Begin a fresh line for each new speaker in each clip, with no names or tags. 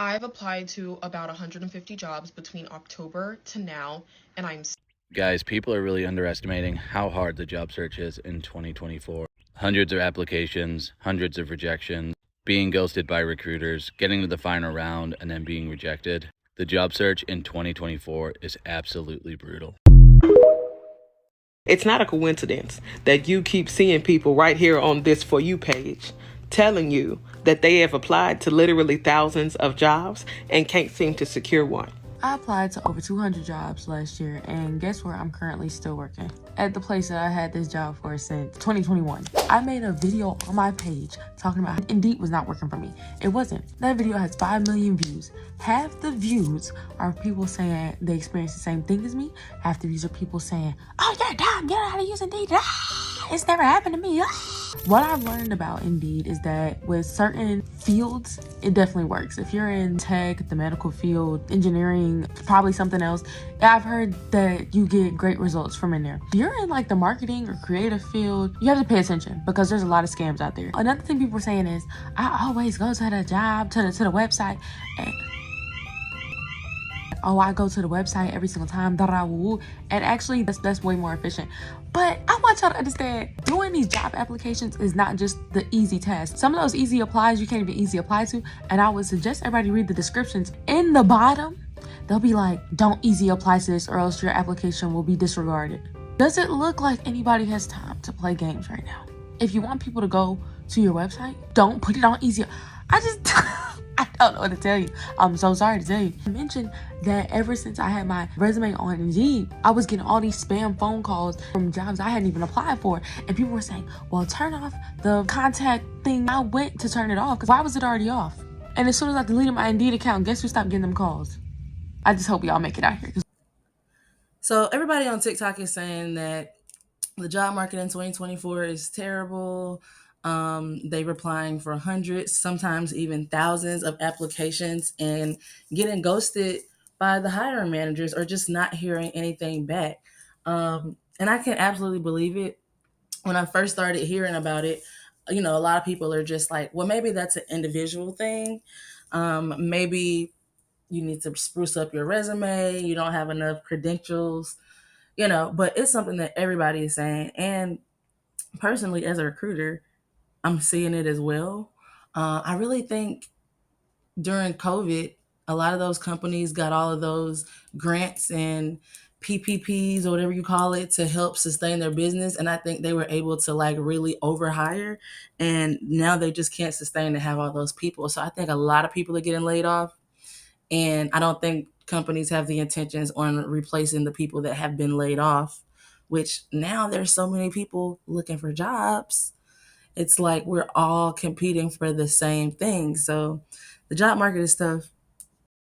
I've applied to about 150 jobs between October to now, and
Guys, people are really underestimating how hard the job search is in 2024. Hundreds of applications, hundreds of rejections, being ghosted by recruiters, getting to the final round, and then being rejected. The job search in 2024 is absolutely brutal.
It's not a coincidence that you keep seeing people right here on this For You page telling you that they have applied to literally thousands of jobs and can't seem to secure one.
I applied to over 200 jobs last year, and guess where I'm currently still working? At the place that I had this job for since 2021. I made a video on my page talking about how Indeed was not working for me. It wasn't. That video has 5 million views. Half the views are people saying they experienced the same thing as me. Half the views are people saying, oh, you're dumb, you don't know how to use Indeed. It's never happened to me. What I've learned about Indeed is that with certain fields, it definitely works. If you're in tech, the medical field, engineering, probably something else, I've heard that you get great results from in there. If you're in like the marketing or creative field, you have to pay attention because there's a lot of scams out there. Another thing people are saying is, I always go to the job, to the website, and I go to the website every single time, and actually that's way more efficient. But I want y'all to understand, doing these job applications is not just the easy task. Some of those easy applies you can't even easy apply to, and I would suggest everybody read the descriptions. In the bottom, they'll be like, don't easy apply to this or else your application will be disregarded. Does it look like anybody has time to play games right now? If you want people to go to your website, don't put it on easy. I don't know what to tell you. I'm so sorry to tell you. I mentioned that ever since I had my resume on Indeed, I was getting all these spam phone calls from jobs I hadn't even applied for. And people were saying, well, turn off the contact thing. I went to turn it off because why was it already off? And as soon as I deleted my Indeed account, guess who stopped getting them calls? I just hope y'all make it out here.
So everybody on TikTok is saying that the job market in 2024 is terrible. They're applying for hundreds, sometimes even thousands of applications and getting ghosted by the hiring managers or just not hearing anything back. And I can absolutely believe it. When I first started hearing about it, a lot of people are just like, well, maybe that's an individual thing. Maybe you need to spruce up your resume. You don't have enough credentials, but it's something that everybody is saying. And personally, as a recruiter, I'm seeing it as well. I really think during COVID, a lot of those companies got all of those grants and PPPs or whatever you call it to help sustain their business. And I think they were able to like really overhire. And now they just can't sustain to have all those people. So I think a lot of people are getting laid off. And I don't think companies have the intentions on replacing the people that have been laid off, which now there's so many people looking for jobs. It's like we're all competing for the same thing. So the job market is tough.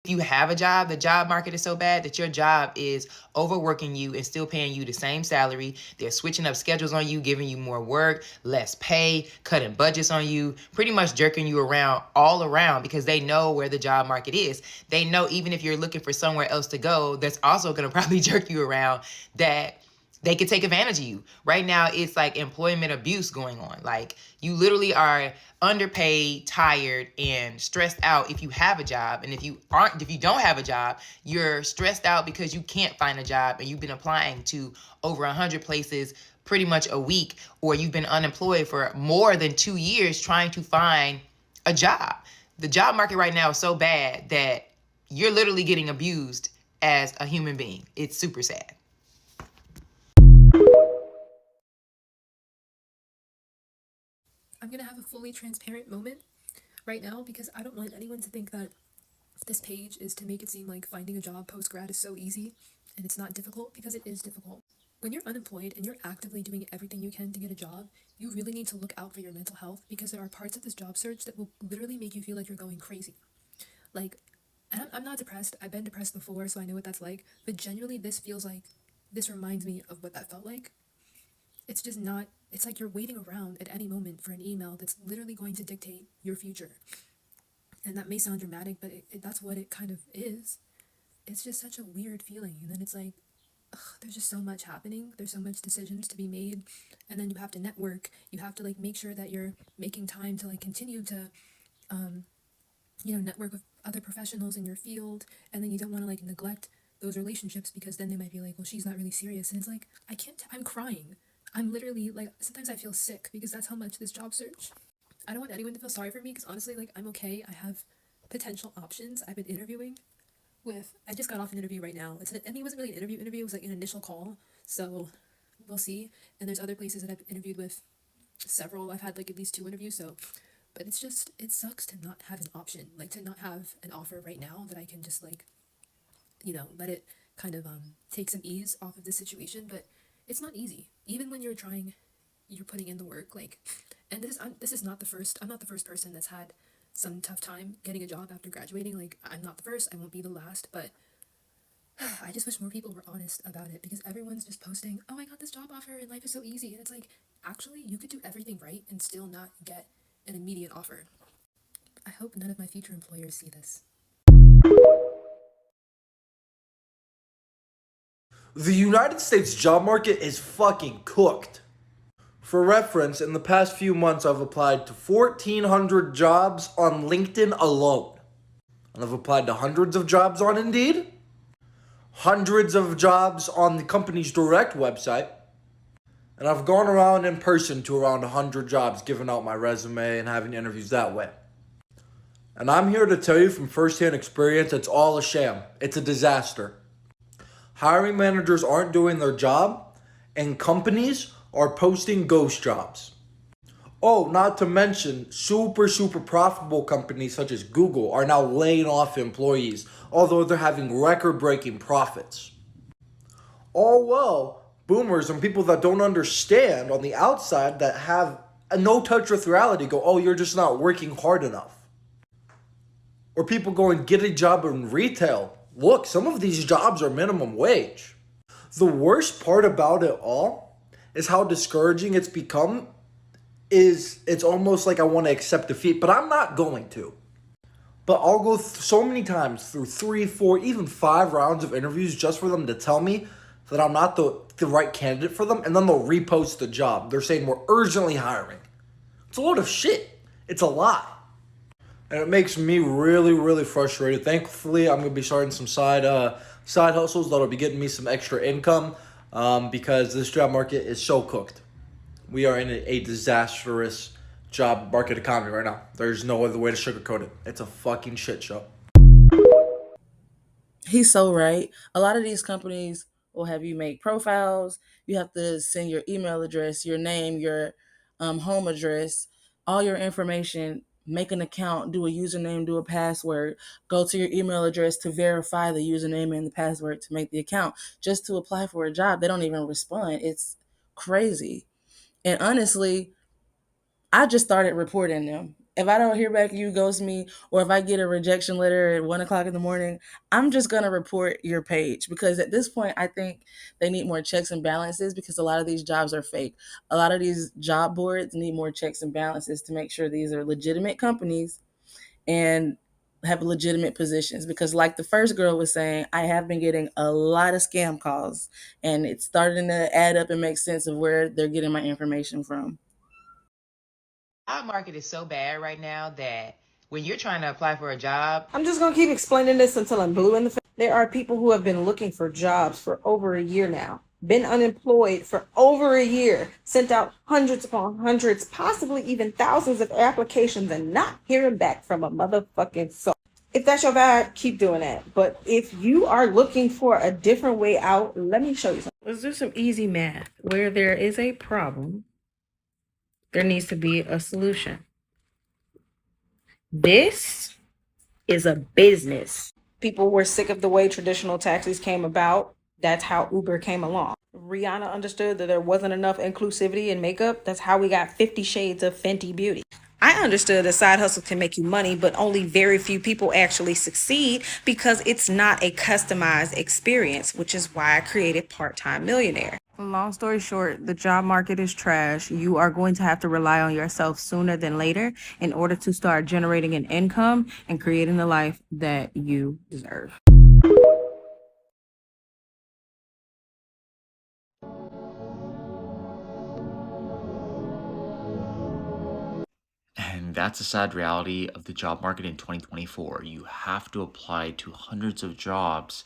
If you have a job, the job market is so bad that your job is overworking you and still paying you the same salary. They're switching up schedules on you, giving you more work, less pay, cutting budgets on you, pretty much jerking you around all around because they know where the job market is. They know even if you're looking for somewhere else to go, that's also going to probably jerk you around, that they could take advantage of you. Right now, it's like employment abuse going on. Like you literally are underpaid, tired, and stressed out if you have a job. And if you don't have a job, you're stressed out because you can't find a job and you've been applying to over 100 places pretty much a week, or you've been unemployed for more than 2 years trying to find a job. The job market right now is so bad that you're literally getting abused as a human being. It's super sad.
I'm going to have a fully transparent moment right now because I don't want anyone to think that this page is to make it seem like finding a job post-grad is so easy, and it's not difficult, because it is difficult. When you're unemployed and you're actively doing everything you can to get a job, you really need to look out for your mental health, because there are parts of this job search that will literally make you feel like you're going crazy. Like, and I'm not depressed. I've been depressed before, so I know what that's like, but genuinely this reminds me of what that felt like. It's just not, it's like you're waiting around at any moment for an email that's literally going to dictate your future. And that may sound dramatic, but that's what it kind of is. It's just such a weird feeling. And then it's like, there's just so much happening. There's so much decisions to be made. And then you have to network. You have to like make sure that you're making time to like continue to, network with other professionals in your field, and then you don't want to like neglect those relationships because then they might be like, well, she's not really serious. And it's like, I can't, I'm crying. I'm literally like, sometimes I feel sick because that's how much this job search. I don't want anyone to feel sorry for me because honestly, like, I'm okay. I have potential options. I've been interviewing with, I just got off an interview right now. I mean, it wasn't really an interview, it was like an initial call. So we'll see. And there's other places that I've interviewed with, several. I've had like at least 2 interviews. So, but it's just, it sucks to not have an option, like to not have an offer right now that I can just like, let it kind of take some ease off of the situation. But it's not easy, even when you're trying, you're putting in the work. Like, and this is not the first. I'm not the first person that's had some tough time getting a job after graduating. Like, I'm not the first. I won't be the last. But I just wish more people were honest about it because everyone's just posting, "Oh, I got this job offer and life is so easy." And it's like, actually, you could do everything right and still not get an immediate offer. I hope none of my future employers see this.
The United States job market is fucking cooked. For reference, in the past few months, I've applied to 1,400 jobs on LinkedIn alone. And I've applied to hundreds of jobs on Indeed, hundreds of jobs on the company's direct website, and I've gone around in person to around 100 jobs, giving out my resume and having interviews that way. And I'm here to tell you from firsthand experience, it's all a sham. It's a disaster. Hiring managers aren't doing their job, and companies are posting ghost jobs. Oh, not to mention, super profitable companies such as Google are now laying off employees, although they're having record-breaking profits. All well, boomers and people that don't understand on the outside that have a no touch with reality go, oh, you're just not working hard enough. Or people going, get a job in retail. Look, some of these jobs are minimum wage. The worst part about it all is how discouraging it's become. It's almost like I want to accept defeat, but I'm not going to. But I'll go so many times through 3, 4, even 5 rounds of interviews just for them to tell me that I'm not the right candidate for them, and then they'll repost the job. They're saying we're urgently hiring. It's a load of shit. It's a lie. And it makes me really frustrated. Thankfully, I'm going to be starting some side hustles that'll be getting me some extra income because this job market is so cooked. We are in a disastrous job market economy right now. There's no other way to sugarcoat it. It's a fucking shit show.
He's so right. A lot of these companies will have you make profiles. You have to send your email address, your name, your home address, all your information, make an account, do a username, do a password, go to your email address to verify the username and the password to make the account, just to apply for a job. They don't even respond. It's crazy. And honestly, I just started reporting them. If I don't hear back, you ghost me, or if I get a rejection letter at 1:00 in the morning, I'm just gonna report your page because at this point, I think they need more checks and balances because a lot of these jobs are fake. A lot of these job boards need more checks and balances to make sure these are legitimate companies and have legitimate positions. Because, like the first girl was saying, I have been getting a lot of scam calls, and it's starting to add up and make sense of where they're getting my information from.
Our market is so bad right now that when you're trying to apply for a job,
I'm just going to keep explaining this until I'm blue in the face. There are people who have been looking for jobs for over a year now, been unemployed for over a year, sent out hundreds upon hundreds, possibly even thousands of applications and not hearing back from a motherfucking soul. If that's your vibe, keep doing that. But if you are looking for a different way out, let me show you something.
Let's do some easy math. Where there is a problem, there needs to be a solution. This is a business.
People were sick of the way traditional taxis came about. That's how Uber came along. Rihanna understood that there wasn't enough inclusivity in makeup. That's how we got 50 Shades of Fenty Beauty. I understood that side hustle can make you money, but only very few people actually succeed because it's not a customized experience, which is why I created Part-Time Millionaire.
Long story short, the job market is trash. You are going to have to rely on yourself sooner than later in order to start generating an income and creating the life that you deserve.
And that's a sad reality of the job market in 2024. You have to apply to hundreds of jobs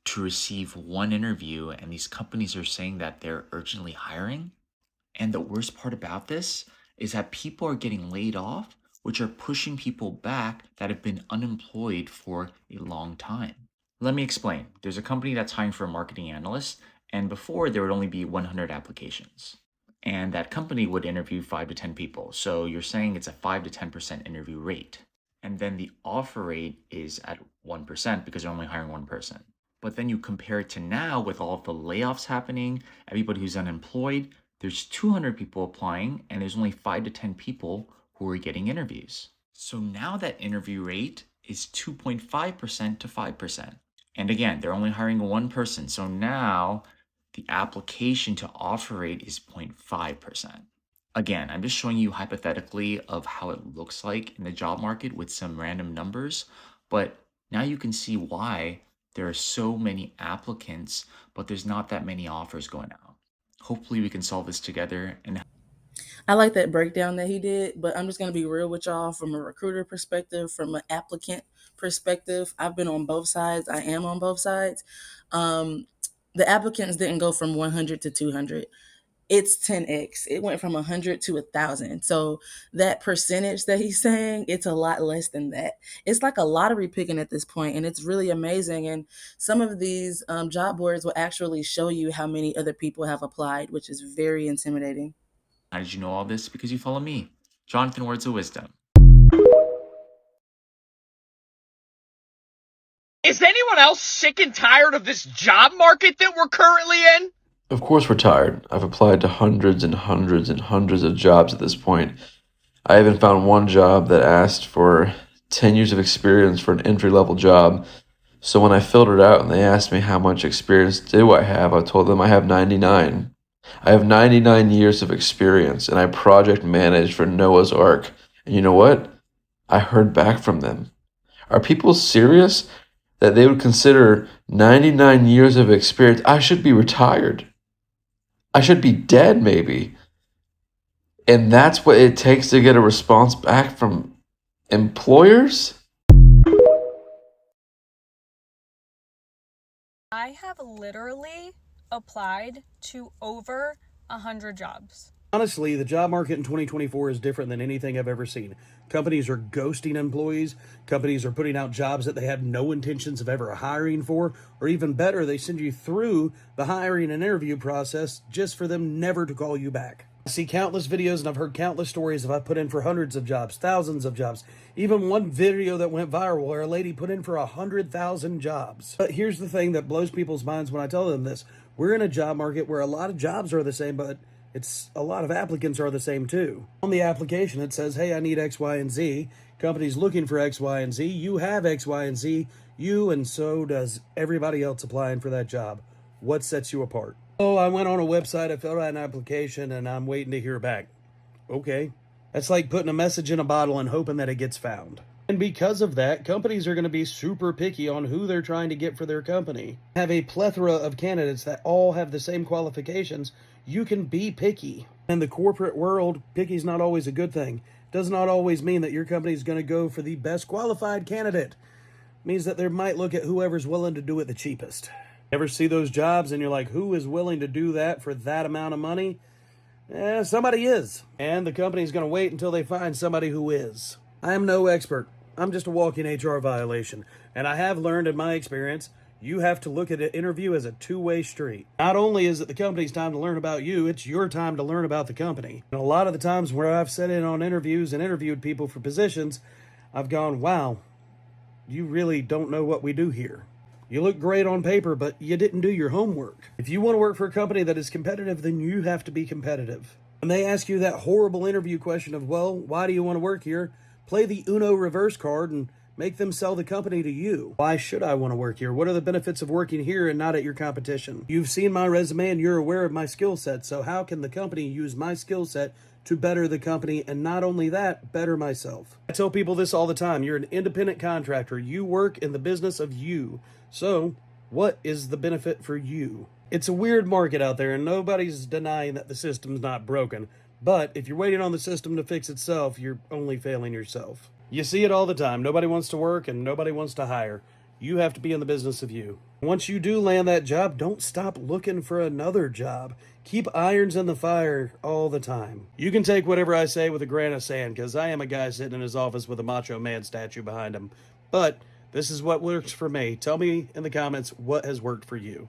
to receive one interview, and these companies are saying that they're urgently hiring. And the worst part about this is that people are getting laid off, which are pushing people back that have been unemployed for a long time. Let me explain. There's a company that's hiring for a marketing analyst, and before there would only be 100 applications. And that company would interview 5 to 10 people. So you're saying it's a 5 to 10% interview rate. And then the offer rate is at 1% because they're only hiring one person. But then you compare it to now with all of the layoffs happening, everybody who's unemployed, there's 200 people applying and there's only 5 to 10 people who are getting interviews. So now that interview rate is 2.5% to 5%. And again, they're only hiring one person. So now the application to offer rate is 0.5%. Again, I'm just showing you hypothetically of how it looks like in the job market with some random numbers, but now you can see why there are so many applicants, but there's not that many offers going out. Hopefully we can solve this together. And
I like that breakdown that he did, but I'm just going to be real with y'all from a recruiter perspective, from an applicant perspective. I've been on both sides. I am on both sides. The applicants didn't go from 100 to 200. It's 10x. It went from 100 to 1,000. So that percentage that he's saying, it's a lot less than that. It's like a lottery picking at this point, and it's really amazing. And some of these job boards will actually show you how many other people have applied, which is very intimidating.
how did you know all this? Because you follow me, Jonathan Words of Wisdom.
Is anyone else sick and tired of this job market that we're currently in?
Of course we're tired. I've applied to hundreds and hundreds and hundreds of jobs at this point. I haven't found one job that asked for 10 years of experience for an entry-level job. So when I filtered out and they asked me how much experience do I have, I told them I have 99. I have 99 years of experience, and I project managed for Noah's Ark. And you know what? I heard back from them. Are people serious that they would consider 99 years of experience? I should be retired. I should be dead, maybe. And that's what it takes to get a response back from employers?
I have literally applied to over 100 jobs.
Honestly, the job market in 2024 is different than anything I've ever seen. Companies are ghosting employees. Companies are putting out jobs that they had no intentions of ever hiring for. Or even better, they send you through the hiring and interview process just for them never to call you back. I see countless videos and I've heard countless stories of I put in for hundreds of jobs, thousands of jobs. Even one video that went viral where a lady put in for 100,000 jobs. But here's the thing that blows people's minds when I tell them this. We're in a job market where a lot of jobs are the same, but it's a lot of applicants are the same too. On the application, it says, hey, I need X, Y, and Z. Company's looking for X, Y, and Z. You have X, Y, and Z. You and so does everybody else applying for that job. What sets you apart? Oh, I went on a website, I filled out an application, and I'm waiting to hear back. Okay. That's like putting a message in a bottle and hoping that it gets found. And because of that, companies are going to be super picky on who they're trying to get for their company. Have a plethora of candidates that all have the same qualifications. You can be picky. In the corporate world, picky is not always a good thing. Does not always mean that your company is going to go for the best qualified candidate. It means that they might look at whoever's willing to do it the cheapest. Ever see those jobs and you're like, who is willing to do that for that amount of money? Somebody is. And the company's going to wait until they find somebody who is. I am no expert. I'm just a walking HR violation. And I have learned in my experience, you have to look at an interview as a two-way street. Not only is it the company's time to learn about you, it's your time to learn about the company. And a lot of the times where I've sat in on interviews and interviewed people for positions, I've gone, wow, you really don't know what we do here. You look great on paper, but you didn't do your homework. If you want to work for a company that is competitive, then you have to be competitive. When they ask you that horrible interview question of, well, why do you want to work here? Play the Uno reverse card and make them sell the company to you. Why should I want to work here? What are the benefits of working here and not at your competition? You've seen my resume and you're aware of my skill set, so how can the company use my skill set to better the company, and not only that, better myself? I tell people this all the time. You're an independent contractor. You work in the business of you. So, what is the benefit for you? It's a weird market out there, and nobody's denying that the system's not broken. But if you're waiting on the system to fix itself, you're only failing yourself. You see it all the time. Nobody wants to work and nobody wants to hire. You have to be in the business of you. Once you do land that job, don't stop looking for another job. Keep irons in the fire all the time. You can take whatever I say with a grain of sand, because I am a guy sitting in his office with a Macho Man statue behind him. But this is what works for me. Tell me in the comments what has worked for you.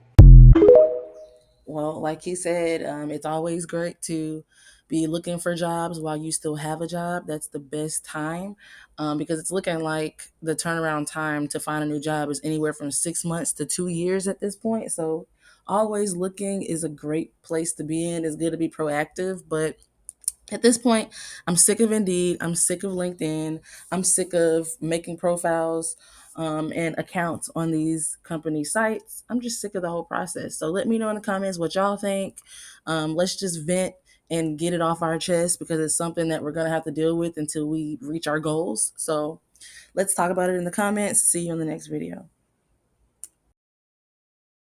Well, like he said, it's always great to be looking for jobs while you still have a job. That's the best time, because it's looking like the turnaround time to find a new job is anywhere from 6 months to 2 years at this point. So always looking is a great place to be in. It's good to be proactive, but at this point, I'm sick of Indeed. I'm sick of LinkedIn. I'm sick of making profiles and accounts on these company sites. I'm just sick of the whole process. So let me know in the comments what y'all think. Let's just vent and get it off our chest, because it's something that we're going to have to deal with until we reach our goals. So let's talk about it in the comments. See you in the next video.